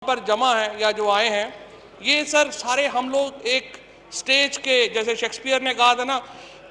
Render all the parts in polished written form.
पर जमा है या जो आए हैं, ये सर सारे हम लोग एक स्टेज के, जैसे शेक्सपियर ने कहा था ना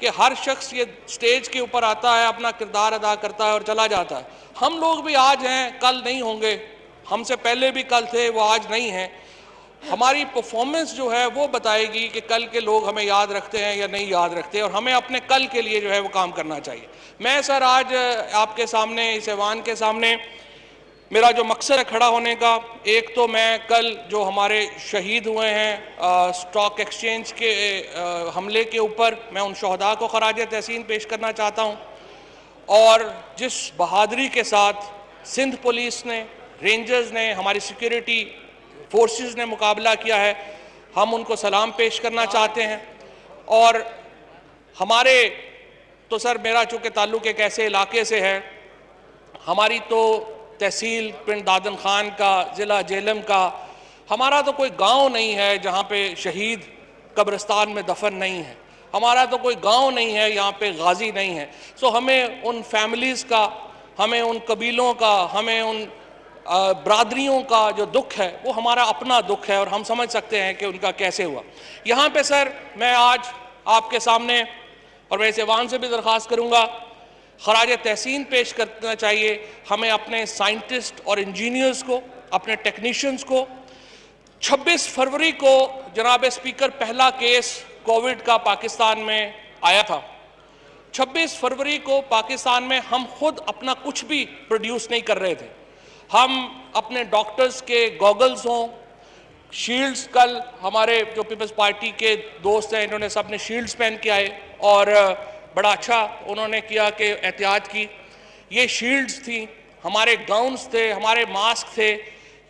कि हर शख्स ये स्टेज के ऊपर आता है, अपना किरदार अदा करता है और चला जाता है। हम लोग भी आज हैं, कल नहीं होंगे, हमसे पहले भी कल थे, वो आज नहीं हैं। हमारी परफॉर्मेंस जो है वो बताएगी कि कल के लोग हमें याद रखते हैं या नहीं याद रखते, और हमें अपने कल के लिए जो है वो काम करना चाहिए। मैं सर आज आपके सामने, इस ऐवान के सामने, मेरा जो मकसद है खड़ा होने का, एक तो मैं कल जो हमारे शहीद हुए हैं स्टॉक एक्सचेंज के हमले के ऊपर, मैं उन शहदा को खराज तहसीन पेश करना चाहता हूं, और जिस बहादुरी के साथ सिंध पुलिस ने, रेंजर्स ने, हमारी सिक्योरिटी फोर्सेस ने मुकाबला किया है, हम उनको सलाम पेश करना चाहते हैं। और हमारे तो सर, मेरा चूँकि ताल्लुक़ एक ऐसे इलाके से है, हमारी तो तहसील पिंड दादन खान का, ज़िला जेलम का, हमारा तो कोई गांव नहीं है जहां पे शहीद कब्रिस्तान में दफन नहीं है, हमारा तो कोई गांव नहीं है यहाँ पे गाजी नहीं है। सो हमें उन फैमिलीज़ का, हमें उन कबीलों का, हमें उन बरादरियों का जो दुख है वो हमारा अपना दुख है, और हम समझ सकते हैं कि उनका कैसे हुआ। यहाँ पे सर मैं आज आपके सामने, और मैं इस ऐवान से भी दरख्वास्त करूँगा, खराज तहसीन पेश करना चाहिए हमें अपने साइंटिस्ट और इंजीनियर्स को, अपने टेक्नीशियंस को। 26 फरवरी को जनाब स्पीकर पहला केस कोविड का पाकिस्तान में आया था। 26 फरवरी को पाकिस्तान में हम खुद अपना कुछ भी प्रोड्यूस नहीं कर रहे थे। हम अपने डॉक्टर्स के गॉगल्स हों, शील्ड्स, कल हमारे जो पीपल्स पार्टी के दोस्त हैं इन्होंने सब ने शील्ड्स पहन के आए, और बड़ा अच्छा उन्होंने किया कि एहतियात की। ये शील्ड्स थी, हमारे गाउन्स थे, हमारे मास्क थे,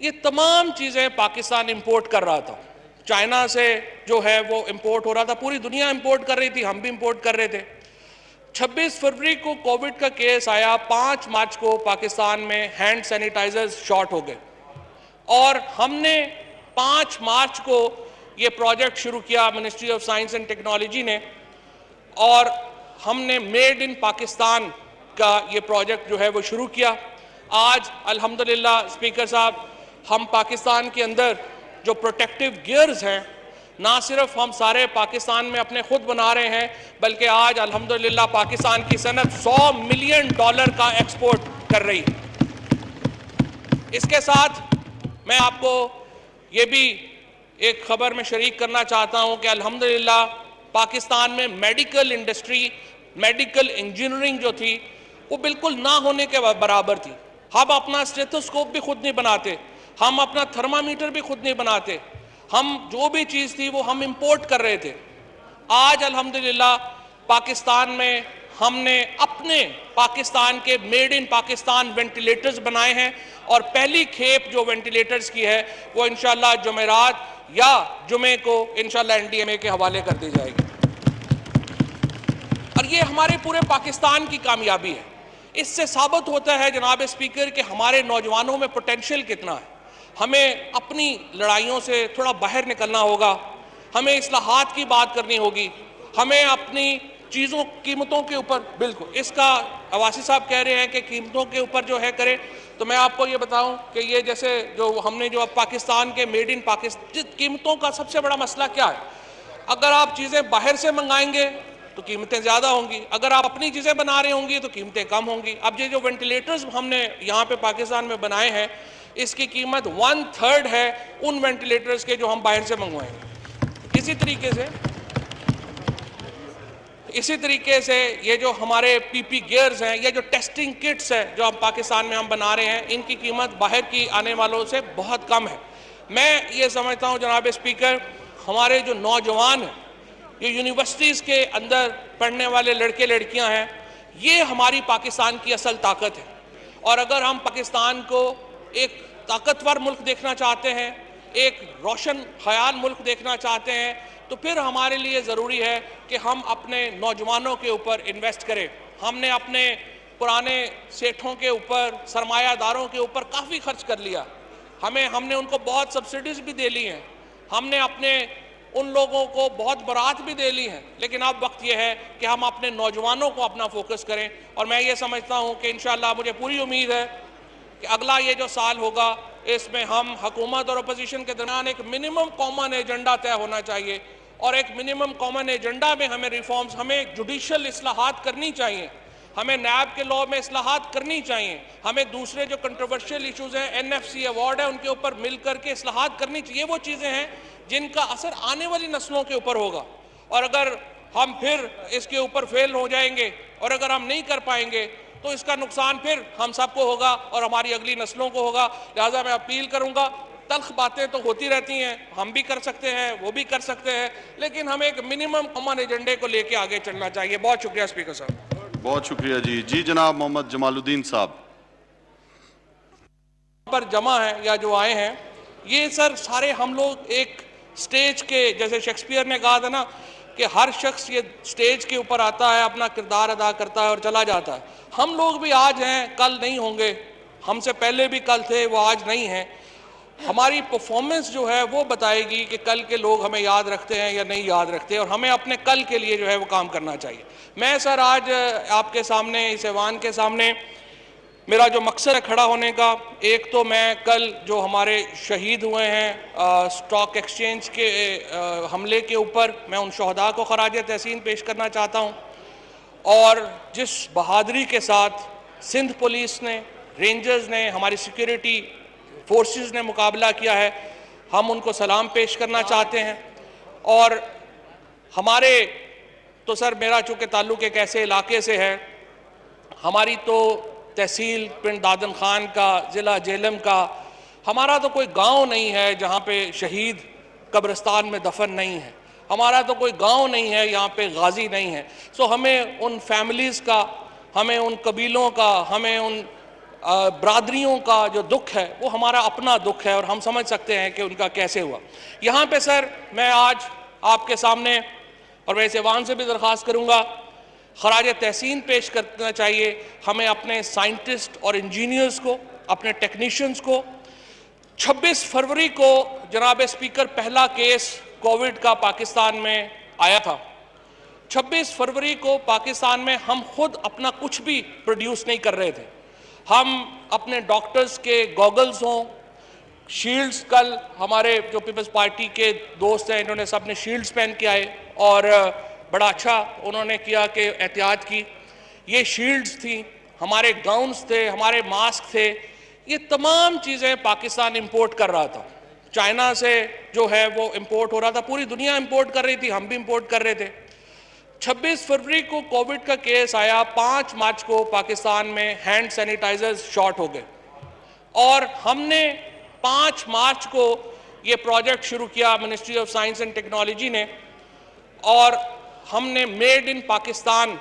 ये तमाम चीज़ें पाकिस्तान इंपोर्ट कर रहा था। चाइना से जो है वो इंपोर्ट हो रहा था, पूरी दुनिया इंपोर्ट कर रही थी, हम भी इंपोर्ट कर रहे थे। 26 फरवरी को कोविड का केस आया, 5 मार्च को पाकिस्तान में हैंड सैनिटाइजर्स शॉर्ट हो गए, और हमने 5 मार्च को ये प्रोजेक्ट शुरू किया ministry of science and technology ने, और हमने मेड इन पाकिस्तान का ये प्रोजेक्ट जो है वो शुरू किया। आज अल्हम्दुलिल्लाह स्पीकर साहब, हम पाकिस्तान के अंदर जो प्रोटेक्टिव गियर्स हैं, ना सिर्फ हम सारे पाकिस्तान में अपने खुद बना रहे हैं, बल्कि आज अल्हम्दुलिल्लाह पाकिस्तान की सनत $100 मिलियन का एक्सपोर्ट कर रही है। इसके साथ मैं आपको ये भी एक खबर में शरीक करना चाहता हूँ कि अल्हम्दुलिल्लाह पाकिस्तान में मेडिकल इंडस्ट्री, मेडिकल इंजीनियरिंग जो थी वो बिल्कुल ना होने के बराबर थी। हम अपना स्टेथोस्कोप भी खुद नहीं बनाते, हम अपना थर्मामीटर भी खुद नहीं बनाते, हम जो भी चीज़ थी वो हम इंपोर्ट कर रहे थे। आज अल्हम्दुलिल्लाह पाकिस्तान में हमने अपने पाकिस्तान के मेड इन पाकिस्तान वेंटिलेटर्स बनाए हैं, और पहली खेप जो वेंटिलेटर्स की है वो इंशाल्लाह जुमेरात या जुमे को इंशाल्लाह NDMA के हवाले कर दी जाएगी। और ये हमारे पूरे पाकिस्तान की कामयाबी है। इससे साबित होता है जनाब स्पीकर कि हमारे नौजवानों में पोटेंशियल कितना है। हमें अपनी लड़ाइयों से थोड़ा बाहर निकलना होगा, हमें इस्लाहात की बात करनी होगी, हमें अपनी चीज़ों, कीमतों के ऊपर, बिल्कुल इसका अवासी साहब कह रहे हैं कि कीमतों के ऊपर जो है करें, तो मैं आपको ये बताऊं कि ये जैसे जो हमने जो अब पाकिस्तान के मेड इन पाकिस्तान, कीमतों का सबसे बड़ा मसला क्या है, अगर आप चीज़ें बाहर से मंगाएंगे तो कीमतें ज़्यादा होंगी, अगर आप अपनी चीज़ें बना रहे होंगी तो कीमतें कम होंगी। अब ये जो वेंटिलेटर्स हमने यहाँ पे पाकिस्तान में बनाए हैं, इसकी कीमत 1/3 है उन वेंटिलेटर्स के जो हम बाहर से मंगवाएंगे। इसी तरीके से ये जो हमारे PP गियर्स हैं, ये जो टेस्टिंग किट्स हैं जो हम पाकिस्तान में हम बना रहे हैं, इनकी कीमत बाहर की आने वालों से बहुत कम है। मैं ये समझता हूँ जनाब स्पीकर, हमारे जो नौजवान हैं, ये यूनिवर्सिटीज़ के अंदर पढ़ने वाले लड़के लड़कियां हैं, ये हमारी पाकिस्तान की असल ताकत है। और अगर हम पाकिस्तान को एक ताकतवर मुल्क देखना चाहते हैं, एक रोशन ख्याल मुल्क देखना चाहते हैं, तो फिर हमारे लिए ज़रूरी है कि हम अपने नौजवानों के ऊपर इन्वेस्ट करें। हमने अपने पुराने सेठों के ऊपर, सरमायादारों के ऊपर काफ़ी खर्च कर लिया, हमने उनको बहुत सब्सिडीज़ भी दे ली हैं, हमने अपने उन लोगों को बहुत बरात भी दे ली है, लेकिन अब वक्त यह है कि हम अपने नौजवानों को अपना फोकस करें। और मैं ये समझता हूँ कि इंशाअल्लाह मुझे पूरी उम्मीद है कि अगला ये जो साल होगा, इसमें हम हुकूमत और अपोजिशन के दरमियान एक मिनिमम कॉमन एजेंडा तय होना चाहिए और एक मिनिमम कॉमन एजेंडा में हमें रिफॉर्म्स, हमें जुडिशल इस्लाहात करनी चाहिए, हमें नैब के लॉ में इस्लाहात करनी चाहिए, हमें दूसरे जो कंट्रोवर्शियल इशूज़ हैं, NFC अवार्ड है, उनके ऊपर मिल करके इस्लाहात करनी चाहिए। वो चीज़ें हैं जिनका असर आने वाली नस्लों के ऊपर होगा और अगर हम फिर इसके ऊपर फेल हो जाएंगे और अगर हम नहीं कर पाएंगे तो इसका नुकसान फिर हम सबको होगा और हमारी अगली नस्लों को होगा। लिहाजा मैं अपील करूंगा, तल्ख बातें तो होती रहती हैं, हम भी कर सकते हैं, वो भी कर सकते हैं, लेकिन हमें एक मिनिमम कॉमन एजेंडे को लेके आगे चलना चाहिए। बहुत शुक्रिया स्पीकर साहब। बहुत शुक्रिया जी। जी जनाब मोहम्मद जमालुद्दीन साहब। पर जमा है या जो आए हैं, ये सर सारे हम लोग एक स्टेज के, जैसे शेक्सपियर ने कहा था ना कि हर शख्स ये स्टेज के ऊपर आता है, अपना किरदार अदा करता है और चला जाता है। हम लोग भी आज हैं, कल नहीं होंगे, हमसे पहले भी कल थे, वो आज नहीं हैं। हमारी परफॉर्मेंस जो है वो बताएगी कि कल के लोग हमें याद रखते हैं या नहीं याद रखते, और हमें अपने कल के लिए जो है वो काम करना चाहिए। मैं सर आज आपके सामने, इस ऐवान के सामने, मेरा जो मकसद है खड़ा होने का, एक तो मैं कल जो हमारे शहीद हुए हैं स्टॉक एक्सचेंज के हमले के ऊपर, मैं उन शहदा को खराज तहसीन पेश करना चाहता हूँ और जिस बहादुरी के साथ सिंध पुलिस ने, रेंजर्स ने, हमारी सिक्योरिटी फोर्सेस ने मुकाबला किया है, हम उनको सलाम पेश करना चाहते हैं। और हमारे तो सर, मेरा चूँकि ताल्लुक़ एक ऐसे इलाके से है, हमारी तो तहसील पिंड दादन खान का, ज़िला जेलम का, हमारा तो कोई गांव नहीं है जहां पे शहीद कब्रिस्तान में दफन नहीं है, हमारा तो कोई गांव नहीं है यहाँ पे गाजी नहीं है। सो हमें उन फैमिलीज़ का, हमें उन कबीलों का, हमें उन बरादरियों का जो दुख है वो हमारा अपना दुख है और हम समझ सकते हैं कि उनका कैसे हुआ। यहाँ पे सर मैं आज आपके सामने, और मैं इस ऐवान से भी दरख्वास्त करूँगा, खराज तहसीन पेश करना चाहिए हमें अपने साइंटिस्ट और इंजीनियर्स को, अपने टेक्नीशियंस को। 26 फरवरी को जनाब स्पीकर पहला केस कोविड का पाकिस्तान में आया था। 26 फरवरी को पाकिस्तान में हम खुद अपना कुछ भी प्रोड्यूस नहीं कर रहे थे। हम अपने डॉक्टर्स के गॉगल्स हों, शील्ड्स, कल हमारे जो पीपल्स पार्टी के दोस्त हैं इन्होंने सब ने शील्ड्स पहन के आए और बड़ा अच्छा उन्होंने किया कि एहतियात की। ये शील्ड्स थी, हमारे गाउन्स थे, हमारे मास्क थे, ये तमाम चीज़ें पाकिस्तान इंपोर्ट कर रहा था। चाइना से जो है वो इंपोर्ट हो रहा था, पूरी दुनिया इंपोर्ट कर रही थी, हम भी इंपोर्ट कर रहे थे। 26 फरवरी को कोविड का केस आया, 5 मार्च को पाकिस्तान में हैंड सैनिटाइजर्स शॉर्ट हो गए और हमने 5 मार्च को ये प्रोजेक्ट शुरू किया ministry of science and technology ने, और हमने मेड इन पाकिस्तान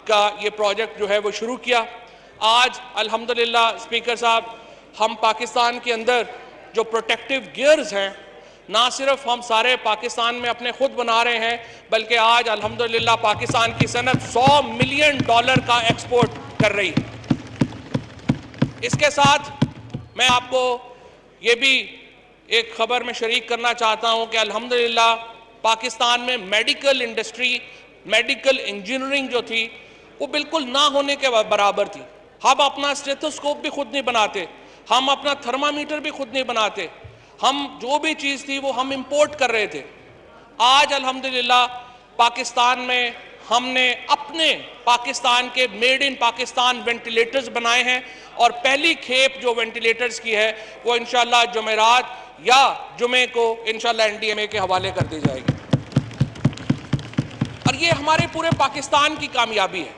का ये प्रोजेक्ट जो है वो शुरू किया। आज अल्हम्दुलिल्लाह स्पीकर साहब, हम पाकिस्तान के अंदर जो प्रोटेक्टिव गियर्स हैं, ना सिर्फ हम सारे पाकिस्तान में अपने खुद बना रहे हैं, बल्कि आज अल्हम्दुलिल्लाह पाकिस्तान की सनत $100 मिलियन का एक्सपोर्ट कर रही है। इसके साथ मैं आपको ये भी एक खबर में शरीक करना चाहता हूँ कि अल्हम्दुलिल्लाह पाकिस्तान में मेडिकल इंडस्ट्री, मेडिकल इंजीनियरिंग जो थी वो बिल्कुल ना होने के बराबर थी। हम अपना स्टेथोस्कोप भी खुद नहीं बनाते, हम अपना थर्मामीटर भी खुद नहीं बनाते, हम जो भी चीज़ थी वो हम इंपोर्ट कर रहे थे। आज अल्हम्दुलिल्लाह पाकिस्तान में हमने अपने पाकिस्तान के मेड इन पाकिस्तान वेंटिलेटर्स बनाए हैं और पहली खेप जो वेंटिलेटर्स की है वो इंशाल्लाह जुमेरात या जुमे को इंशाल्लाह NDMA के हवाले कर दी जाएगी। और ये हमारे पूरे पाकिस्तान की कामयाबी है।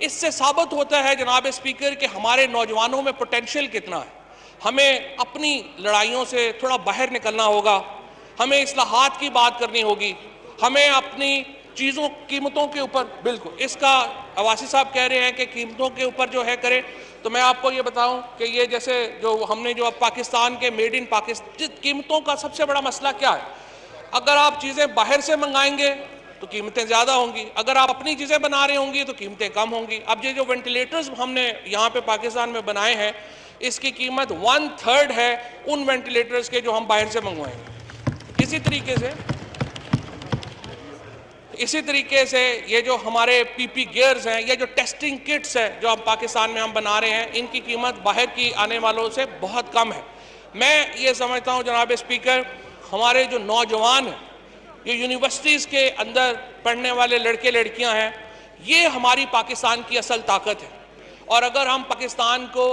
इससे साबित होता है जनाब स्पीकर कि हमारे नौजवानों में पोटेंशियल कितना है। हमें अपनी लड़ाइयों से थोड़ा बाहर निकलना होगा, हमें इस्लाहात की बात करनी होगी, हमें अपनी चीज़ों कीमतों के ऊपर, बिल्कुल इसका अवासी साहब कह रहे हैं कि कीमतों के ऊपर जो है करें, तो मैं आपको ये बताऊं कि ये जैसे जो हमने जो अब पाकिस्तान के मेड इन पाकिस्तान, कीमतों का सबसे बड़ा मसला क्या है, अगर आप चीज़ें बाहर से मंगाएंगे तो कीमतें ज़्यादा होंगी, अगर आप अपनी चीज़ें बना रहे होंगी तो कीमतें कम होंगी। अब ये जो वेंटिलेटर्स हमने यहाँ पे पाकिस्तान में बनाए हैं, इसकी कीमत 1/3 है उन वेंटिलेटर्स के जो हम बाहर से मंगवाएंगे। इसी तरीके से ये जो हमारे PP गियर्स हैं, ये जो टेस्टिंग किट्स हैं जो हम पाकिस्तान में हम बना रहे हैं, इनकी कीमत बाहर की आने वालों से बहुत कम है। मैं ये समझता हूँ जनाब स्पीकर, हमारे जो नौजवान हैं, ये यूनिवर्सिटीज़ के अंदर पढ़ने वाले लड़के लड़कियां हैं, ये हमारी पाकिस्तान की असल ताकत है। और अगर हम पाकिस्तान को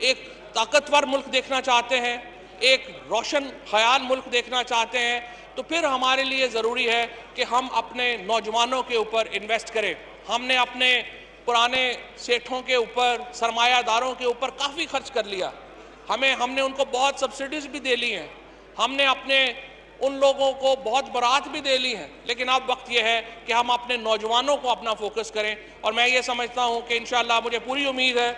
एक ताकतवर मुल्क देखना चाहते हैं, एक रोशन ख्याल मुल्क देखना चाहते हैं, तो फिर हमारे लिए ज़रूरी है कि हम अपने नौजवानों के ऊपर इन्वेस्ट करें। हमने अपने पुराने सेठों के ऊपर, सरमायादारों के ऊपर काफ़ी खर्च कर लिया। हमने उनको बहुत सब्सिडीज़ भी दे ली हैं, हमने अपने उन लोगों को बहुत बरात भी दे ली है, लेकिन अब वक्त यह है कि हम अपने नौजवानों को अपना फोकस करें। और मैं ये समझता हूँ कि इंशाअल्लाह मुझे पूरी उम्मीद है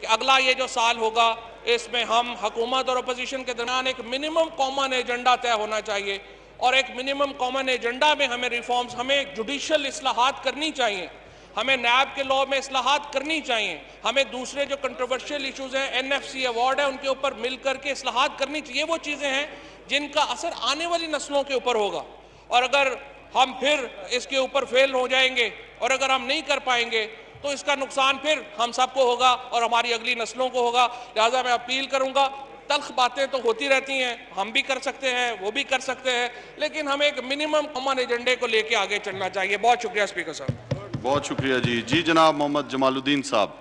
कि अगला ये जो साल होगा, इसमें हम हुकूमत और अपोजिशन के दरमियान एक मिनिमम कॉमन एजेंडा तय होना चाहिए। और एक मिनिमम कॉमन एजेंडा में हमें रिफॉर्म्स, हमें जुडिशल इस्लाहात करनी चाहिए, हमें नैब के लॉ में इस्लाहात करनी चाहिए, हमें दूसरे जो कंट्रोवर्शियल इशूज़ हैं, NFC अवार्ड है, उनके ऊपर मिल करके इस्लाहात करनी चाहिए। वो चीज़ें हैं जिनका असर आने वाली नस्लों के ऊपर होगा। और अगर हम फिर इसके ऊपर फेल हो जाएंगे और अगर हम नहीं कर पाएंगे तो इसका नुकसान फिर हम सबको होगा और हमारी अगली नस्लों को होगा। लिहाजा मैं अपील करूंगा, तल्ख बातें तो होती रहती हैं, हम भी कर सकते हैं, वो भी कर सकते हैं, लेकिन हमें एक मिनिमम कॉमन एजेंडे को लेके आगे चलना चाहिए। बहुत शुक्रिया स्पीकर साहब। बहुत शुक्रिया जी। जी जनाब मोहम्मद जमालुद्दीन साहब।